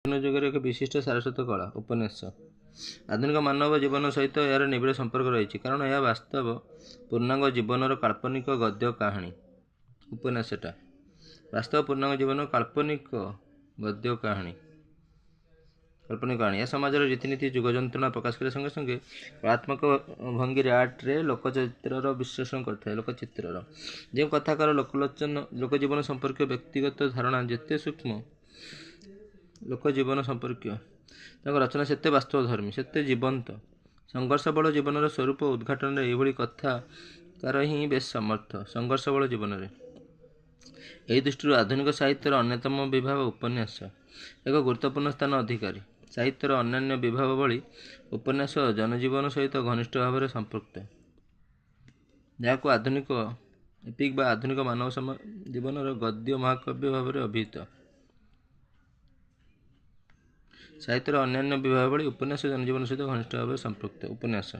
ଯୁଗରେ ଏକ ବିଶିଷ୍ଟ ସାରସ୍ୱତ କଳା ଉପନ୍ୟାସ। ଆଧୁନିକ ମାନବ ଜୀବନ ସହିତ ଏହାର ନିବିଡ଼ ସମ୍ପର୍କ ରହିଛି, କାରଣ ଏହା ବାସ୍ତବ ପୂର୍ଣ୍ଣାଙ୍ଗ ଜୀବନର କାଳ୍ପନିକ ଗଦ୍ୟ କାହାଣୀ। ଉପନ୍ୟାସଟା ବାସ୍ତବ ପୂର୍ଣ୍ଣାଙ୍ଗ ଜୀବନର କାଳ୍ପନିକ ଗଦ୍ୟ କାହାଣୀ। ଏହା ସମାଜର ରୀତିନୀତି ଯୁଗ ଯନ୍ତ୍ରଣା ପ୍ରକାଶ କରିବା ସଙ୍ଗେ ସଙ୍ଗେ କଳାତ୍ମକ ଭଙ୍ଗୀରେ ଆର୍ଟରେ ଲୋକଚିତ୍ରର ବିଶ୍ଳେଷଣ କରିଥାଏ। ଲୋକଚିତ୍ରର ଯେଉଁ କଥାକାର ଲୋକଜୀବନ ସମ୍ପର୍କୀୟ ବ୍ୟକ୍ତିଗତ ଧାରଣା ଯେତେ ସୂକ୍ଷ୍ମ, ଲୋକଜୀବନ ସମ୍ପର୍କୀୟ ତାଙ୍କ ରଚନା ସେତେ ବାସ୍ତବଧର୍ମୀ, ସେତେ ଜୀବନ୍ତ। ସଂଘର୍ଷବଳ ଜୀବନର ସ୍ୱରୂପ ଉଦ୍ଘାଟନରେ ଏହିଭଳି କଥାକାର ହିଁ ବେଶ୍ ସମର୍ଥ। ସଂଘର୍ଷବଳ ଜୀବନରେ ଏହି ଦୃଷ୍ଟିରୁ ଆଧୁନିକ ସାହିତ୍ୟର ଅନ୍ୟତମ ବିଭାଗ ଉପନ୍ୟାସ ଏକ ଗୁରୁତ୍ୱପୂର୍ଣ୍ଣ ସ୍ଥାନ ଅଧିକାରୀ। ସାହିତ୍ୟର ଅନ୍ୟାନ୍ୟ ବିଭାଗ ଭଳି ଉପନ୍ୟାସ ଜନଜୀବନ ସହିତ ଘନିଷ୍ଠ ଭାବରେ ସମ୍ପୃକ୍ତ, ଯାହାକୁ ଆଧୁନିକ ଏପିକ୍ ବା ଆଧୁନିକ ମାନବ ଜୀବନର ଗଦ୍ୟ ମହାକାବ୍ୟ ଭାବରେ ଅଭିହିତ। ସାହିତ୍ୟର ଅନ୍ୟାନ୍ୟ ବିଭାଗ ଭଳି ଉପନ୍ୟାସ ଜନଜୀବନ ସହିତ ଘନିଷ୍ଠ ଭାବରେ ସମ୍ପୃକ୍ତ। ଉପନ୍ୟାସ,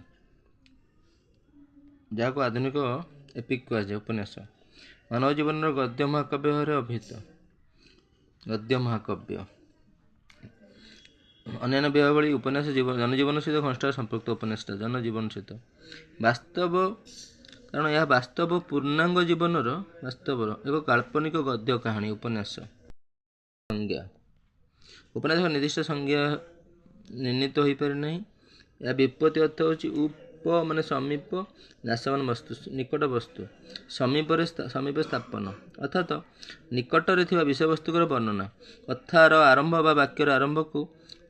ଯାହାକୁ ଆଧୁନିକ ଏପିକ୍ କୁହାଯାଏ। ଉପନ୍ୟାସ ମାନବ ଜୀବନର ଗଦ୍ୟ ମହାକାବ୍ୟ ଭାବରେ ଅଭିହିତ। ଗଦ୍ୟ ମହାକାବ୍ୟ ଅନ୍ୟାନ୍ୟ ବିଭାଗ ଭଳି ଉପନ୍ୟାସ ଜନଜୀବନ ସହିତ ଘନିଷ୍ଠ ସମ୍ପୃକ୍ତ। ଉପନ୍ୟାସଟା ଜନଜୀବନ ସହିତ ବାସ୍ତବ, କାରଣ ଏହା ବାସ୍ତବ ପୂର୍ଣ୍ଣାଙ୍ଗ ଜୀବନର ଏକ କାଳ୍ପନିକ ଗଦ୍ୟ କାହାଣୀ। ଉପନ୍ୟାସ ସଂଜ୍ଞା। ଉପନ୍ୟାସ ନିର୍ଦ୍ଦିଷ୍ଟ ସଂଜ୍ଞା ନିର୍ଣ୍ଣୀତ ହୋଇପାରେ ନାହିଁ। ଏହା ବ୍ୟୁତ୍ପତ୍ତି ଅର୍ଥ ହେଉଛି ସମୀପ, ନାଶମାନ ବସ୍ତୁ, ନିକଟ ବସ୍ତୁ, ସମୀପରେ ସ୍ଥାପନ, ଅର୍ଥାତ୍ ନିକଟରେ ଥିବା ବିଷୟବସ୍ତୁର ବର୍ଣ୍ଣନା। କଥାର ଆରମ୍ଭ ବା ବାକ୍ୟର ଆରମ୍ଭକୁ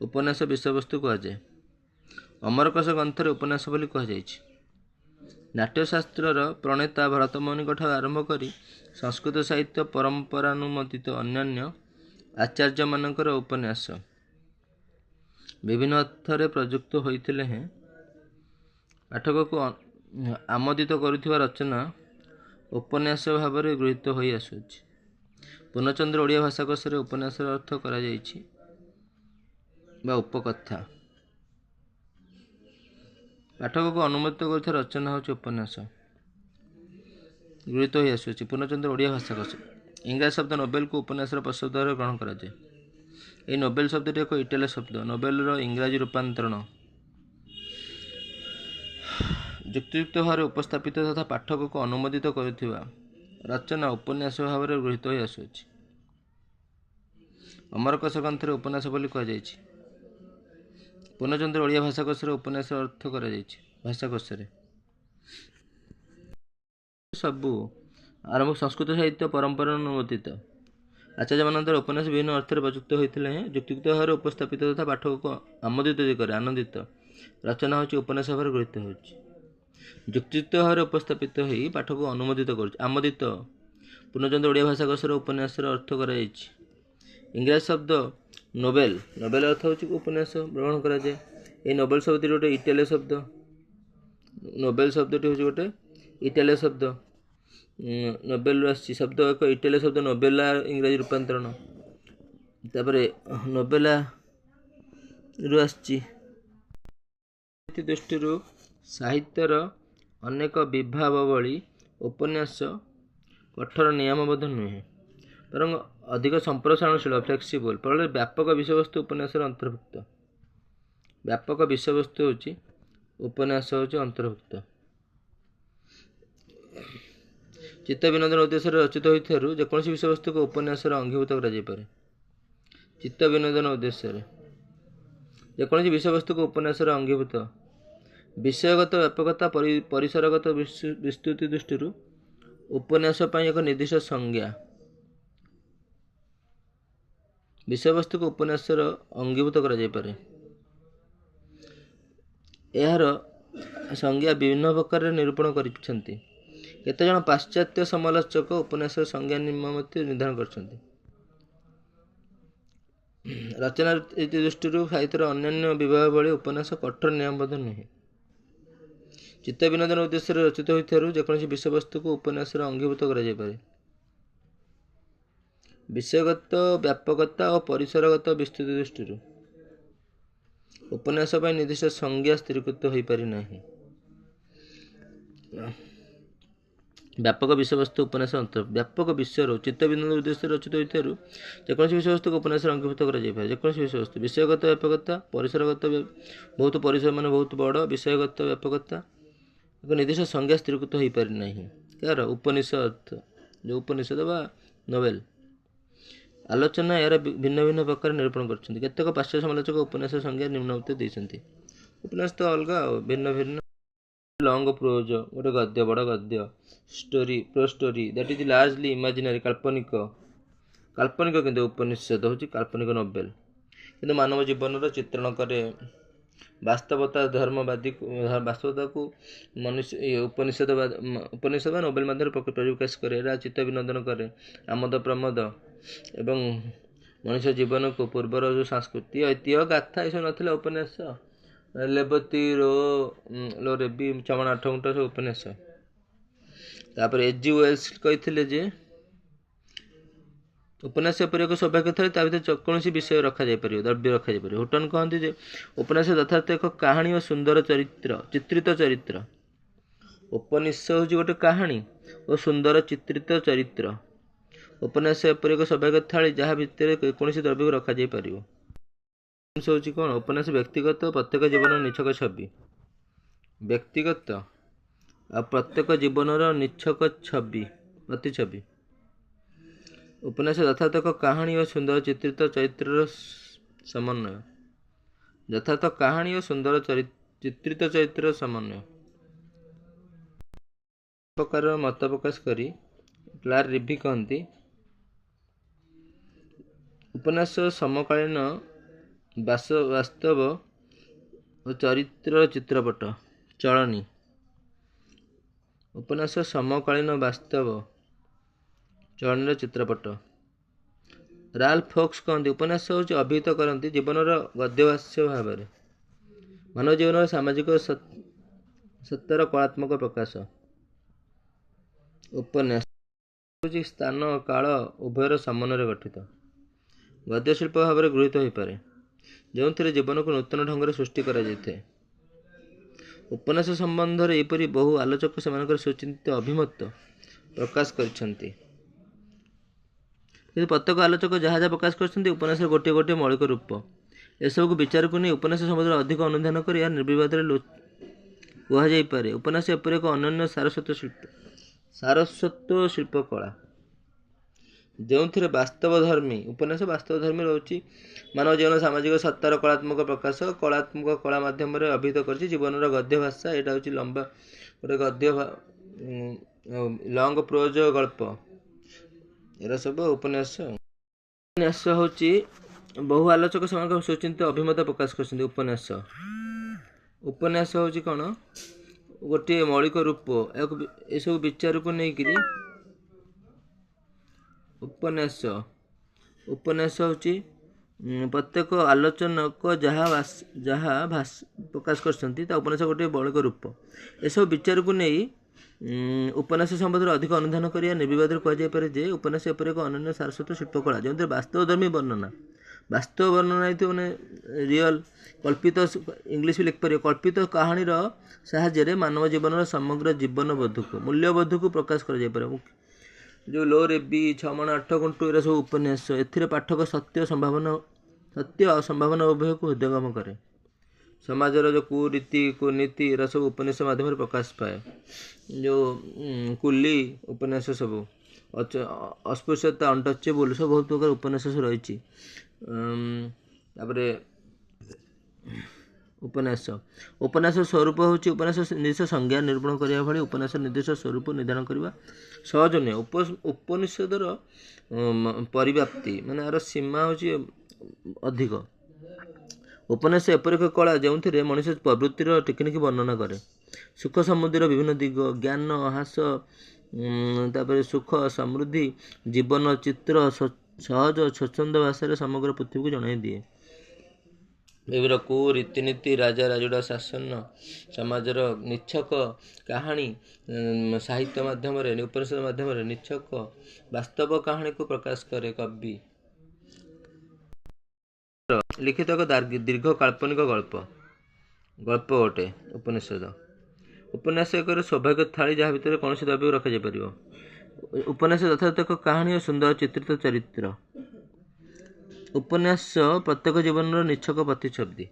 ଉପନ୍ୟାସ ବିଷୟବସ୍ତୁ କୁହାଯାଏ। ଅମରକୋଷ ଗ୍ରନ୍ଥରେ ଉପନ୍ୟାସ ବୋଲି କୁହାଯାଇଛି। ନାଟ୍ୟଶାସ୍ତ୍ରର ପ୍ରଣେତା ଭରତମୁନିଙ୍କଠାରୁ ଆରମ୍ଭ କରି ସଂସ୍କୃତ ସାହିତ୍ୟ ପରମ୍ପରାନୁମୋଦିତ ଅନ୍ୟାନ୍ୟ ଆଚାର୍ଯ୍ୟମାନଙ୍କର ଉପନ୍ୟାସ ବିଭିନ୍ନ ଅର୍ଥରେ ପ୍ରଯୁକ୍ତ ହୋଇଥିଲେ ହେଁ ପାଠକକୁ ଆମୋଦିତ କରୁଥିବା ରଚନା ଉପନ୍ୟାସ ଭାବରେ ଗୃହୀତ ହୋଇ ଆସୁଅଛି। ପୂର୍ଣ୍ଣଚନ୍ଦ୍ର ଓଡ଼ିଆ ଭାଷାକୋଷରେ ଉପନ୍ୟାସର ଅର୍ଥ କରାଯାଇଛି ବା ଉପକଥା। ପାଠକକୁ ଅନୁମୋଦିତ କରୁଥିବା ରଚନା ହେଉଛି ଉପନ୍ୟାସ, ଗୃହୀତ ହୋଇ ଆସୁଅଛି। ପୂର୍ଣ୍ଣଚନ୍ଦ୍ର ଓଡ଼ିଆ ଭାଷାକୋଷ। ଇଂରାଜୀ ଶବ୍ଦ ନୋବେଲକୁ ଉପନ୍ୟାସର ପଦଶବ୍ଦ ଭାବରେ ଗ୍ରହଣ କରାଯାଏ। ଏହି ନୋବେଲ ଶବ୍ଦଟି ଏକ ଇଟାଲୀୟ ଶବ୍ଦ। ନୋବେଲର ଇଂରାଜୀ ରୂପାନ୍ତରଣ ଯୁକ୍ତିଯୁକ୍ତ ଭାବରେ ଉପସ୍ଥାପିତ ତଥା ପାଠକକୁ ଅନୁମୋଦିତ କରୁଥିବା ରଚନା ଉପନ୍ୟାସ ଭାବରେ ଗୃହୀତ ହୋଇ ଆସୁଅଛି। ଅମରକୋଷ ଗ୍ରନ୍ଥରେ ଉପନ୍ୟାସ ବୋଲି କୁହାଯାଇଛି। ପୂର୍ଣ୍ଣଚନ୍ଦ୍ର ଓଡ଼ିଆ ଭାଷାକୋଷରେ ଉପନ୍ୟାସର ଅର୍ଥ କରାଯାଇଛି। ଭାଷାକୋଷରେ ସବୁ ଆରମ୍ଭ ସଂସ୍କୃତ ସାହିତ୍ୟ ପରମ୍ପରାନୁମୋଦିତ ଆଚାର୍ଯ୍ୟମାନଙ୍କ ଦ୍ୱାରା ଉପନ୍ୟାସ ବିଭିନ୍ନ ଅର୍ଥରେ ପ୍ରଯୁକ୍ତ ହୋଇଥିଲେ ହେଁ ଯୁକ୍ତିଯୁକ୍ତ ଭାବରେ ଉପସ୍ଥାପିତ ତଥା ପାଠକକୁ ଆମୋଦିତ କରେ, ଆନନ୍ଦିତ ରଚନା ହେଉଛି ଉପନ୍ୟାସ ଭାବରେ ଗୃହୀତ ହେଉଛି। ଯୁକ୍ତିଯୁକ୍ତ ଭାବରେ ଉପସ୍ଥାପିତ ହୋଇ ପାଠକକୁ ଅନୁମୋଦିତ କରୁଛି, ଆମୋଦିତ। ପୂର୍ଣ୍ଣଚନ୍ଦ୍ର ଓଡ଼ିଆ ଭାଷାକୋଷରେ ଉପନ୍ୟାସର ଅର୍ଥ କରାଯାଇଛି। ଇଂରାଜୀ ଶବ୍ଦ ନୋବେଲ, ନୋବେଲ ଅର୍ଥ ହେଉଛି ଉପନ୍ୟାସ ଗ୍ରହଣ କରାଯାଏ। ଏହି ନୋବେଲ ଶବ୍ଦଟି ଗୋଟେ ଇଟାଲୀୟ ଶବ୍ଦ। ନୋବେଲ ଶବ୍ଦଟି ହେଉଛି ଗୋଟେ ଇଟାଲୀୟ ଶବ୍ଦ। ନୋବେଲରୁ ଆସିଛି ଶବ୍ଦ, ଏକ ଇଟାଲୀୟ ଶବ୍ଦ ନୋବେଲା ଇଂରାଜୀ ରୂପାନ୍ତରଣ, ତାପରେ ନୋବେଲାରୁ ଆସିଛି। ଦୃଷ୍ଟିରୁ ସାହିତ୍ୟର ଅନେକ ବିଭାଗ ଭଳି ଉପନ୍ୟାସ କଠୋର ନିୟମବଦ୍ଧ ନୁହେଁ, ବରଂ ଅଧିକ ସମ୍ପ୍ରସାରଣଶୀଳ, ଫ୍ଲେକ୍ସିବଲ୍। ଫଳରେ ବ୍ୟାପକ ବିଷୟବସ୍ତୁ ଉପନ୍ୟାସର ଅନ୍ତର୍ଭୁକ୍ତ। ବ୍ୟାପକ ବିଷୟବସ୍ତୁ ହେଉଛି ଉପନ୍ୟାସ ଅନ୍ତର୍ଭୁକ୍ତ। ଚିତ୍ତ ବିନୋଦନ ଉଦ୍ଦେଶ୍ୟରେ ରଚିତ ହୋଇଥିବାରୁ ଯେକୌଣସି ବିଷୟବସ୍ତୁକୁ ଉପନ୍ୟାସରେ ଅଙ୍ଗୀଭୂତ କରାଯାଇପାରେ। ଚିତ୍ତ ବିନୋଦନ ଉଦ୍ଦେଶ୍ୟରେ ଯେକୌଣସି ବିଷୟବସ୍ତୁକୁ ଉପନ୍ୟାସରେ ଅଙ୍ଗୀଭୂତ। ବିଷୟଗତ ବ୍ୟାପକତା, ପରିସରଗତ ବିସ୍ତୃତି ଦୃଷ୍ଟିରୁ ଉପନ୍ୟାସ ପାଇଁ ଏକ ନିର୍ଦ୍ଦିଷ୍ଟ ସଂଜ୍ଞା। ବିଷୟବସ୍ତୁକୁ ଉପନ୍ୟାସର ଅଙ୍ଗୀଭୂତ କରାଯାଇପାରେ। ଏହାର ସଂଜ୍ଞା ବିଭିନ୍ନ ପ୍ରକାରରେ ନିରୂପଣ କରିଛନ୍ତି। କେତେଜଣ ପାଶ୍ଚାତ୍ୟ ସମାଲୋଚକ ଉପନ୍ୟାସର ସଂଜ୍ଞା ନିମ୍ନମତେ ନିର୍ଦ୍ଧାରଣ କରିଛନ୍ତି। ରଚନା ରୀତି ଦୃଷ୍ଟିରୁ ସାହିତ୍ୟର ଅନ୍ୟାନ୍ୟ ବିଭାଗ ଭଳି ଉପନ୍ୟାସ କଠୋର ନିୟମବଦ୍ଧ ନୁହେଁ। ଚିତ୍ତ ବିନୋଦନ ଉଦ୍ଦେଶ୍ୟରେ ରଚିତ ହୋଇଥିବାରୁ ଯେକୌଣସି ବିଷୟବସ୍ତୁକୁ ଉପନ୍ୟାସରେ ଅଙ୍ଗୀଭୂତ କରାଯାଇପାରେ। ବିଷୟଗତ ବ୍ୟାପକତା ଓ ପରିସରଗତ ବିସ୍ତୃତି ଦୃଷ୍ଟିରୁ ଉପନ୍ୟାସ ପାଇଁ ନିର୍ଦ୍ଦିଷ୍ଟ ସଂଜ୍ଞା ସ୍ଥିରୀକୃତ ହୋଇପାରି ନାହିଁ। ବ୍ୟାପକ ବିଷୟବସ୍ତୁ ଉପନ୍ୟାସ ବ୍ୟାପକ ବିଷୟର ଚିତ୍ତ ବିନୋଦ ଉଦ୍ଦେଶ୍ୟରେ ରଚିତ ହୋଇଥିବାରୁ ଯେକୌଣସି ବିଷୟବସ୍ତୁକୁ ଉପନ୍ୟାସରେ ଅନ୍ତର୍ଭୁକ୍ତ କରାଯାଇପାରେ। ଯେକୌଣସି ବିଷୟବସ୍ତୁ ବିଷୟଗତ ବ୍ୟାପକତା, ପରିସରଗତ ବହୁତ ପରିସର ମାନେ ବହୁତ ବଡ଼, ବିଷୟଗତ ବ୍ୟାପକତା ଏକ ନିର୍ଦ୍ଦିଷ୍ଟ ସଂଜ୍ଞା ସ୍ଥିରୀକୃତ ହୋଇପାରି ନାହିଁ। ଏହାର ଉପନିଷଦ ଯେଉଁ ଉପନିଷଦ ବା ନୋବେଲ ଆଲୋଚନା ଏହାର ଭିନ୍ନ ଭିନ୍ନ ପ୍ରକାର ନିରୂପଣ କରିଛନ୍ତି। କେତେକ ପାର୍ଶ୍ୱ ସମାଲୋଚକ ଉପନ୍ୟାସ ସଂଜ୍ଞା ନିମ୍ନମତେ ଦେଇଛନ୍ତି। ଉପନ୍ୟାସ ତ ଅଲଗା ଆଉ ଭିନ୍ନ ଭିନ୍ନ। ଲଙ୍ଗ ପ୍ରୋଜ ଗୋଟେ ଗଦ୍ୟ, ବଡ଼ ଗଦ୍ୟ। Story, pro story that is largely imaginary, କାଳ୍ପନିକ କିନ୍ତୁ ଉପନିଷଦ ହେଉଛି କାଳ୍ପନିକ ନୋବେଲ, କିନ୍ତୁ ମାନବ ଜୀବନର ଚିତ୍ରଣ କରେ। ବାସ୍ତବତାକୁ ଉପନିଷଦ ବା ନୋବେଲ ମାଧ୍ୟମରେ ପରିପ୍ରକାଶ କରେ। ଏରା ଚିତ୍ତ ବିନୋଦନ କରେ, ଆମୋଦ ପ୍ରମୋଦ ଏବଂ ମଣିଷ ଜୀବନକୁ ପୂର୍ବର ଯେଉଁ ସଂସ୍କୃତି ଐତିହ୍ୟ ଗାଥା ଏସବୁ ନଥିଲା ଉପନ୍ୟାସ। ଲେବତୀ ଲୋ ରେବି, ଚମଣ ଆଠଗୁଣ୍ଠ ସବୁ ଉପନ୍ୟାସ। ତାପରେ ଏଜି ୱେଲ୍ସ କହିଥିଲେ ଯେ ଉପନ୍ୟାସ ଏପରି ଏକ ସୌଭାଗ୍ୟ ଥାଏ ତା ଭିତରେ ଯେକୌଣସି ବିଷୟ ରଖାଯାଇପାରିବ, ଦ୍ରବ୍ୟ ରଖାଯାଇପାରିବ। ହୁଟନ କହନ୍ତି ଯେ ଉପନ୍ୟାସ ଯଥାର୍ଥ ଏକ କାହାଣୀ ଓ ସୁନ୍ଦର ଚିତ୍ରିତ ଚରିତ୍ର। ଉପନ୍ୟାସ ହେଉଛି ଗୋଟେ କାହାଣୀ ଓ ସୁନ୍ଦର ଚିତ୍ରିତ ଚରିତ୍ର। ଉପନ୍ୟାସ ଏପରି ଏକ ସୌଭାଗ୍ୟ ଥାଳି ଯାହା ଭିତରେ କୌଣସି ଦ୍ରବ୍ୟକୁ ରଖାଯାଇପାରିବ। ହେଉଛି କ'ଣ? ଉପନ୍ୟାସ ବ୍ୟକ୍ତିଗତ ପ୍ରତ୍ୟେକ ଜୀବନର ନିଛକ ଛବି। ବ୍ୟକ୍ତିଗତ ଆଉ ପ୍ରତ୍ୟେକ ଜୀବନର ନିଛକ ପ୍ରତିଛବି। ଉପନ୍ୟାସ ଯଥାର୍ଥ ଏକ କାହାଣୀ ଓ ସୁନ୍ଦର ଚିତ୍ରିତ ଚରିତ୍ରର ସମନ୍ୱୟ। ଯଥାର୍ଥ କାହାଣୀ ଓ ସୁନ୍ଦର ଚିତ୍ରିତ ଚରିତ୍ରର ସମନ୍ୱୟ। ପ୍ରକାର ମତ ପ୍ରକାଶ କରି କ୍ଲାର୍ ରିଭି କହନ୍ତି ଉପନ୍ୟାସ ସମକାଳୀନ ବାସ୍ତବ ଓ ଚରିତ୍ରର ଚିତ୍ରପଟ ଚଳଣି। ଉପନ୍ୟାସ ସମକାଳୀନ ବାସ୍ତବ ଚଳଣିର ଚିତ୍ରପଟ। ରାଲ୍ଫ ଫୋକ୍ସ କହନ୍ତି ଉପନ୍ୟାସ ହେଉଛି ଅଭିହିତ କରନ୍ତି ଜୀବନର ଗଦ୍ୟଭାଷ୍ୟ ଭାବରେ, ମାନବ ଜୀବନର ସାମାଜିକ ସତ୍ୟର କଳାତ୍ମକ ପ୍ରକାଶ। ଉପନ୍ୟାସ ହେଉଛି ସ୍ଥାନ କାଳ ଉଭୟର ସମନ୍ୱୟରେ ଗଠିତ ଗଦ୍ୟଶିଳ୍ପ ଭାବରେ ଗୃହୀତ ହୋଇପାରେ, ଯେଉଁଥିରେ ଜୀବନକୁ ନୂତନ ଢଙ୍ଗରେ ସୃଷ୍ଟି କରାଯାଇଥାଏ। ଉପନ୍ୟାସ ସମ୍ବନ୍ଧରେ ଏହିପରି ବହୁ ଆଲୋଚକ ସେମାନଙ୍କର ସୁଚିନ୍ତିତ ଅଭିମତ ପ୍ରକାଶ କରିଛନ୍ତି। କିନ୍ତୁ ପ୍ରତ୍ୟେକ ଆଲୋଚକ ଯାହା ଯାହା ପ୍ରକାଶ କରିଛନ୍ତି ଉପନ୍ୟାସର ଗୋଟିଏ ଗୋଟିଏ ମୌଳିକ ରୂପ। ଏସବୁକୁ ବିଚାରକୁ ନେଇ ଉପନ୍ୟାସ ସମ୍ବନ୍ଧରେ ଅଧିକ ଅନୁଧ୍ୟାନ କରି ଏହା ନିର୍ବିବାଦରେ କୁହାଯାଇପାରେ ଉପନ୍ୟାସ ଏପରି ଏକ ଅନନ୍ୟ ସାରସ୍ୱତ ଶିଳ୍ପକଳା ଯେଉଁଥିରେ ଉପନ୍ୟାସ ବାସ୍ତବଧର୍ମୀ ରହୁଛି ମାନବ ଜୀବନ ସାମାଜିକ ସତ୍ତାର କଳାତ୍ମକ ପ୍ରକାଶ। କଳାତ୍ମକ କଳା ମାଧ୍ୟମରେ ଅଭିହିତ କରିଛି ଜୀବନର ଗଦ୍ୟ ଭାଷା। ଏଇଟା ହେଉଛି ଲମ୍ବା ଗୋଟେ ଗଦ୍ୟ ଲଙ୍ଗ ପ୍ରୋଜ ଗଳ୍ପ, ଏରା ସବୁ ଉପନ୍ୟାସ। ଉପନ୍ୟାସ ହେଉଛି ବହୁ ଆଲୋଚକ ସେମାନଙ୍କ ସୁଚିନ୍ତିତ ଅଭିମତ ପ୍ରକାଶ କରିଛନ୍ତି। ଉପନ୍ୟାସ ହେଉଛି କ'ଣ? ଗୋଟିଏ ମୌଳିକ ରୂପ। ଏସବୁ ବିଚାରକୁ ନେଇକିରି ଉପନ୍ୟାସ ହେଉଛି ପ୍ରତ୍ୟେକ ଆଲୋଚକ ଯାହା ପ୍ରକାଶ କରିଛନ୍ତି ତା ଉପନ୍ୟାସ ଗୋଟିଏ ମୌଳିକ ରୂପ। ଏସବୁ ବିଚାରକୁ ନେଇ ଉପନ୍ୟାସ ସମ୍ବନ୍ଧରେ ଅଧିକ ଅନୁଧ୍ୟାନ କରିବା ନିର୍ବିବାଦରେ କୁହାଯାଇପାରେ ଯେ ଉପନ୍ୟାସ ଏପରି ଏକ ଅନନ୍ୟ ସାରସ୍ୱତ ଶିଳ୍ପକଳା ଯେଉଁଥିରେ ବାସ୍ତବଧର୍ମୀ ବର୍ଣ୍ଣନା ହେଇଥିବ, ମାନେ ରିଅଲ କଳ୍ପିତ, ଇଂଲିଶ ବି ଲେଖିପାରିବ, କଳ୍ପିତ କାହାଣୀର ସାହାଯ୍ୟରେ ମାନବ ଜୀବନର ସମଗ୍ର ମୂଲ୍ୟବୋଧକୁ ପ୍ରକାଶ କରାଯାଇପାରେ। ଯେଉଁ ଲୋ ରେବି, ଛମଣ ଆଠଗୁଣ୍ଠ ଏରା ସବୁ ଉପନ୍ୟାସ। ଏଥିରେ ପାଠକ ସତ୍ୟ ଆଉ ସମ୍ଭାବନା ଉଭୟକୁ ହୃଦୟଙ୍ଗମ କରେ। ସମାଜର ଯେଉଁ କୁନୀତି ଏରା ସବୁ ଉପନ୍ୟାସ ମାଧ୍ୟମରେ ପ୍ରକାଶ ପାଏ। ଯେଉଁ କୁଲି ଉପନ୍ୟାସ ସବୁ, ଅସ୍ପୃଶ୍ୟତା, ଅନଟଚେବୁଲ ସବୁ ବହୁତ ପ୍ରକାର ଉପନ୍ୟାସ ରହିଛି। ତାପରେ ଉପନ୍ୟାସ ସ୍ୱରୂପ ହେଉଛି ଉପନ୍ୟାସ ନିର୍ଦ୍ଦିଷ୍ଟ ସଂଜ୍ଞା ନିରୂପଣ କରିବା ଭଳି ଉପନ୍ୟାସ ନିର୍ଦ୍ଦିଷ୍ଟ ସ୍ୱରୂପ ନିର୍ଦ୍ଧାରଣ କରିବା ସହଜ ନୁହେଁ। ଉପନିଷଦର ପରିବ୍ୟାପ୍ତି ମାନେ ଏହାର ସୀମା ହେଉଛି ଅଧିକ। ଉପନ୍ୟାସ ଏପରି ଏକ କଳା ଯେଉଁଥିରେ ମଣିଷ ପ୍ରବୃତ୍ତିର ଟିକିନିକି ବର୍ଣ୍ଣନା କରେ। ସୁଖ ସମୃଦ୍ଧିର ବିଭିନ୍ନ ଦିଗ, ଜ୍ଞାନ ହ୍ରାସ, ତାପରେ ସୁଖ ସମୃଦ୍ଧି, ଜୀବନ ଚିତ୍ର ସହଜ ସ୍ୱଚ୍ଛନ୍ଦ ଭାଷାରେ ସମଗ୍ର ପୃଥିବୀକୁ ଜଣାଇ ଦିଏ। ବିଭିନ୍ନ ରୀତିନୀତି, ରାଜା ରାଜୁଡ଼ା ଶାସନ, ସମାଜର ନିଚ୍ଛକ କାହାଣୀ ସାହିତ୍ୟ ମାଧ୍ୟମରେ, ଉପନିଷଦ ମାଧ୍ୟମରେ ନିଚ୍ଛକ ବାସ୍ତବ କାହାଣୀକୁ ପ୍ରକାଶ କରେ। କବି ଲିଖିତ ଏକ ଦୀର୍ଘ କାଳ୍ପନିକ ଗଳ୍ପ ଗୋଟେ ଉପନିଷଦ। ଉପନ୍ୟାସ ଏକ ସୌଭାଗ୍ୟ ଥାଳି ଯାହା ଭିତରେ କୌଣସି ଦ୍ରବ୍ୟକୁ ରଖାଯାଇପାରିବ। ଉପନ୍ୟାସ ଯଥାର୍ଥ ଏକ କାହାଣୀ ଓ ସୁନ୍ଦର ଚିତ୍ରିତ ଚରିତ୍ର। ଉପନ୍ୟାସ ପ୍ରତ୍ୟେକ ଜୀବନର ନିଛକ ପ୍ରତିଛବି।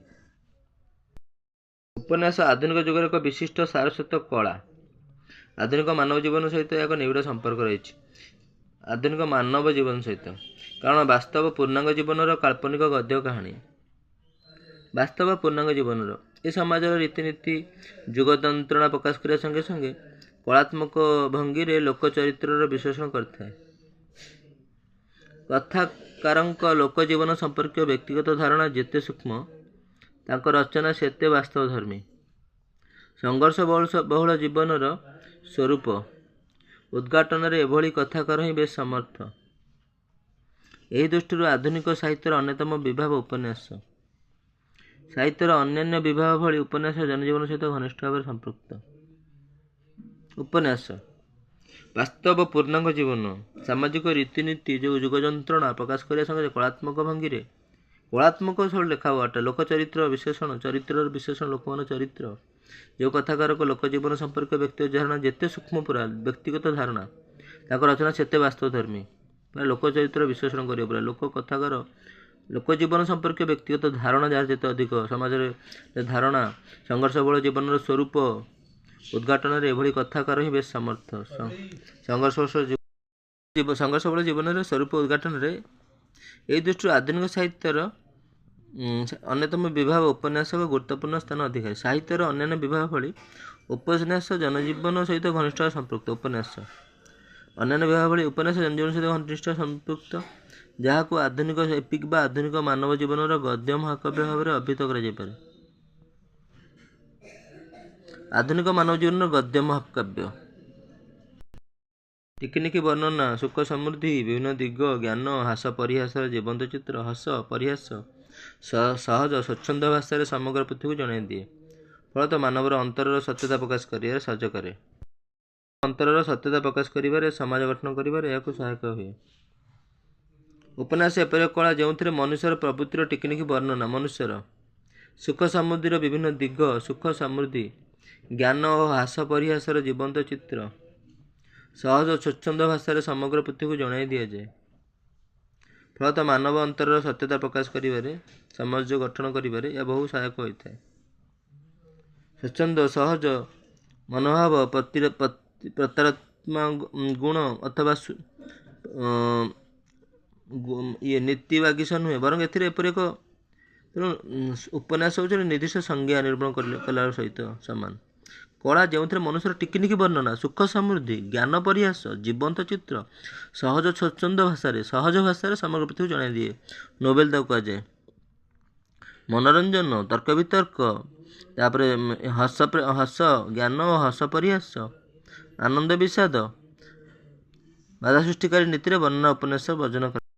ଉପନ୍ୟାସ ଆଧୁନିକ ଯୁଗର ଏକ ବିଶିଷ୍ଟ ସାରସ୍ୱତ କଳା। ଆଧୁନିକ ମାନବ ଜୀବନ ସହିତ ଏକ ନିବିଡ଼ ସମ୍ପର୍କ ରହିଛି। ଆଧୁନିକ ମାନବ ଜୀବନ ସହିତ, କାରଣ ବାସ୍ତବ ପୂର୍ଣ୍ଣାଙ୍ଗ ଜୀବନର କାଳ୍ପନିକ ଗଦ୍ୟ କାହାଣୀ। ବାସ୍ତବ ପୂର୍ଣ୍ଣାଙ୍ଗ ଜୀବନର ଏ ସମାଜର ରୀତିନୀତି ଯୁଗ ଯନ୍ତ୍ରଣା ପ୍ରକାଶ କରିବା ସଙ୍ଗେ ସଙ୍ଗେ କଳାତ୍ମକ ଭଙ୍ଗୀରେ ଲୋକ ଚରିତ୍ରର ବିଶ୍ଳେଷଣ କରିଥାଏ। କଥାକାରଙ୍କ ଲୋକ ଜୀବନ ସମ୍ପର୍କୀୟ ବ୍ୟକ୍ତିଗତ ଧାରଣା ଯେତେ ସୂକ୍ଷ୍ମ, ତାଙ୍କ ରଚନା ସେତେ ବାସ୍ତବଧର୍ମୀ। ସଂଘର୍ଷ ବହୁଳ ଜୀବନର ସ୍ୱରୂପ ଉଦ୍ଘାଟନରେ ଏଭଳି କଥାକାର ହିଁ ବେଶ୍ ସମର୍ଥ। ଏହି ଦୃଷ୍ଟିରୁ ଆଧୁନିକ ସାହିତ୍ୟର ଅନ୍ୟତମ ବିଭାବ ଉପନ୍ୟାସ। ସାହିତ୍ୟର ଅନ୍ୟାନ୍ୟ ବିଭାଗ ଭଳି ଉପନ୍ୟାସ ଜନଜୀବନ ସହିତ ଘନିଷ୍ଠ ଭାବରେ ସମ୍ପୃକ୍ତ। ଉପନ୍ୟାସ ବାସ୍ତବ ପୂର୍ଣ୍ଣାଙ୍ଗ ଜୀବନ, ସାମାଜିକ ରୀତିନୀତି ଯୁଗ ଯନ୍ତ୍ରଣା ପ୍ରକାଶ କରିବା ସଙ୍ଗେ କଳାତ୍ମକ ଭଙ୍ଗୀରେ କଳାତ୍ମକ ସବୁ ଲେଖା ଅଟେ। ଲୋକ ଚରିତ୍ର ବିଶ୍ଳେଷଣ, ଚରିତ୍ରର ବିଶ୍ଳେଷଣ, ଲୋକମାନ ଚରିତ୍ର ଯେଉଁ କଥାକାରକ ଲୋକ ଜୀବନ ସମ୍ପର୍କୀୟ ବ୍ୟକ୍ତିଗତ ଧାରଣା ଯେତେ ସୂକ୍ଷ୍ମ, ପୁରା ବ୍ୟକ୍ତିଗତ ଧାରଣା, ତାଙ୍କ ରଚନା ସେତେ ବାସ୍ତବଧର୍ମୀ। ଲୋକ ଚରିତ୍ର ବିଶ୍ଳେଷଣ କରିବା ପୁରା ଲୋକ କଥାକାର ଲୋକ ଜୀବନ ସମ୍ପର୍କୀୟ ବ୍ୟକ୍ତିଗତ ଧାରଣା ଯାହାର ଯେତେ ଅଧିକ, ସମାଜରେ ଧାରଣା, ସଂଘର୍ଷ ବହୁଳ ଜୀବନର ସ୍ୱରୂପ ଉଦ୍ଘାଟନରେ ଏଭଳି କଥାକାର ହିଁ ବେଶ୍ ସମର୍ଥ। ସଂଘର୍ଷ ବହୁଳ ଜୀବନର ସ୍ୱରୂପ ଉଦ୍ଘାଟନରେ ଏହି ଦୃଷ୍ଟିରୁ ଆଧୁନିକ ସାହିତ୍ୟର ଅନ୍ୟତମ ବିଭାଗ ଉପନ୍ୟାସ ଏକ ଗୁରୁତ୍ୱପୂର୍ଣ୍ଣ ସ୍ଥାନ ଅଧିକାରୀ। ସାହିତ୍ୟର ଅନ୍ୟାନ୍ୟ ବିଭାଗ ଭଳି ଉପନ୍ୟାସ ଜନଜୀବନ ସହିତ ଘନିଷ୍ଠ ସମ୍ପୃକ୍ତ। ଅନ୍ୟାନ୍ୟ ବିଭାଗ ଭଳି ଉପନ୍ୟାସ ଜନଜୀବନ ସହିତ ଘନିଷ୍ଠ ସମ୍ପୃକ୍ତ, ଯାହାକୁ ଆଧୁନିକ ଏପିକ୍ ବା ଆଧୁନିକ ମାନବ ଜୀବନର ଗଦ୍ୟ ମହାକାବ୍ୟ ଭାବରେ ଅଭିହିତ କରାଯାଇପାରେ। ଆଧୁନିକ ମାନବ ଜୀବନର ଗଦ୍ୟ ମହାକାବ୍ୟ। ଟିକିନିକି ବର୍ଣ୍ଣନା, ସୁଖ ସମୃଦ୍ଧି, ବିଭିନ୍ନ ଦିଗ, ଜ୍ଞାନ, ହାସ ପରିହାସର ଜୀବନ୍ତ ଚିତ୍ର, ହସ ପରିହାସ ସହଜ ସ୍ୱଚ୍ଛନ୍ଦ ଭାଷାରେ ସମଗ୍ର ପୃଥିବୀକୁ ଜଣାଇ ଦିଏ। ଫଳତଃ ମାନବର ଅନ୍ତରର ସତ୍ୟତା ପ୍ରକାଶ କରିବାରେ ସାହାଯ୍ୟ କରେ। ଅନ୍ତରର ସତ୍ୟତା ପ୍ରକାଶ କରିବାରେ, ସମାଜ ଗଠନ କରିବାରେ ଏହାକୁ ସହାୟକ ହୁଏ। ଉପନ୍ୟାସ ଏପରି ଏକ କଳା ଯେଉଁଥିରେ ମନୁଷ୍ୟର ପ୍ରବୃତ୍ତିର ଟିକିନିକି ବର୍ଣ୍ଣନା, ମନୁଷ୍ୟର ସୁଖ ସମୃଦ୍ଧିର ବିଭିନ୍ନ ଦିଗ, ସୁଖ ସମୃଦ୍ଧି, ଜ୍ଞାନ ଓ ହାସ ପରିହାସର ଜୀବନ୍ତ ଚିତ୍ର ସହଜ ଓ ସ୍ୱଚ୍ଛନ୍ଦ ଭାଷାରେ ସମଗ୍ର ପୃଥିବୀକୁ ଜଣାଇ ଦିଆଯାଏ। ଫଳତଃ ମାନବ ଅନ୍ତରର ସତ୍ୟତା ପ୍ରକାଶ କରିବାରେ, ସମାଜ ଗଠନ କରିବାରେ ଏହା ବହୁ ସହାୟକ ହୋଇଥାଏ। ସ୍ୱଚ୍ଛନ୍ଦ ସହଜ ମନୋଭାବ ପ୍ରତାରତ୍ମା ଗୁଣ ଅଥବା ନୀତିବାଗୀଶ ନୁହେଁ, ବରଂ ଏଥିରେ ଏପରି ଏକ ଉପନ୍ୟାସ ହେଉଛି ନିର୍ଦ୍ଦିଷ୍ଟ ସଂଜ୍ଞା ନିରୂପଣ କଲା ସହିତ ସମାନ। କଳା ଯେଉଁଥିରେ ମନୁଷ୍ୟର ଟିକିନିକି ବର୍ଣ୍ଣନା, ସୁଖ ସମୃଦ୍ଧି, ଜ୍ଞାନ ପରିହାସ, ଜୀବନ୍ତ ଚିତ୍ର ସହଜ ସ୍ୱଚ୍ଛନ୍ଦ ଭାଷାରେ ସମଗ୍ର ପୃଥିବୀକୁ ଜଣାଇ ଦିଏ। ନୋବେଲ ତାକୁ କୁହାଯାଏ। ମନୋରଞ୍ଜନ, ତର୍କ ବିତର୍କ, ତାପରେ ହସ, ଜ୍ଞାନ ଓ ହସ ପରିହାସ, ଆନନ୍ଦ ବିଷାଦ, ବାଧା ସୃଷ୍ଟିକାରୀ ନୀତିରେ ବର୍ଣ୍ଣନା ଉପନ୍ୟାସ ବର୍ଜନ କରେ।